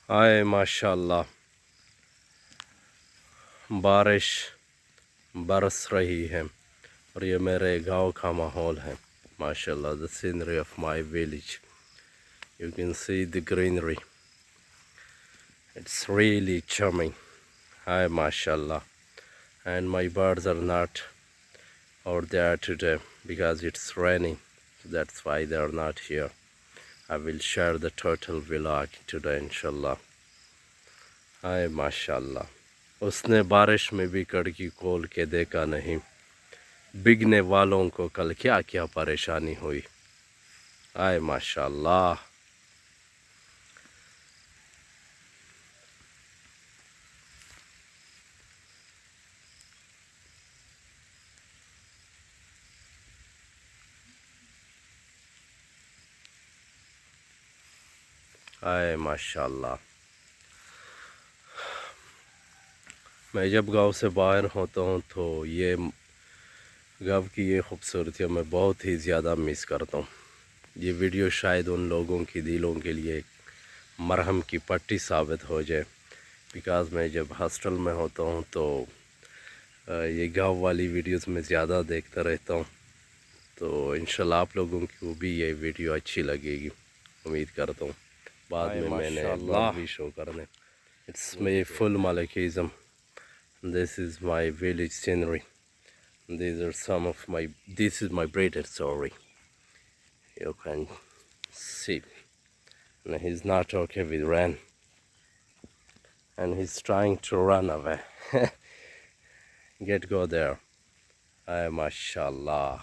हाय माशाल्लाह, बारिश बरस रही है और ये मेरे गांव का माहौल है। माशाल्लाह, the scenery of my village, you can see the greenery, it's really charming. Hi mashallah. And my birds are not out there today because it's raining, so that's why they are not here. I will share the total vlog today inshallah. Hi mashallah. उसने बारिश में भी कड़की खोल के देखा नहीं, बिगने वालों को कल क्या क्या परेशानी हुई। हाय माशाल्लाह। हाय माशाल्लाह। मैं जब गांव से बाहर होता हूँ तो ये गांव की ये खूबसूरतियाँ मैं बहुत ही ज़्यादा मिस करता हूँ। ये वीडियो शायद उन लोगों की दिलों के लिए एक मरहम की पट्टी साबित हो जाए, बिकॉज़ मैं जब हॉस्टल में होता हूँ तो ये गांव वाली वीडियोस में ज़्यादा देखता रहता हूँ। तो इंशाल्लाह आप लोगों को भी ये वीडियो अच्छी लगेगी, उम्मीद करता हूँ। बाद में मैंने ब्लॉग भी शो करने। इट्स मे फुल मालिकिज़म। This is my village scenery. These are some of my, this is my braided story. You can see. And he's not okay with rain. And he's trying to run away. Go there. Ay, mashallah.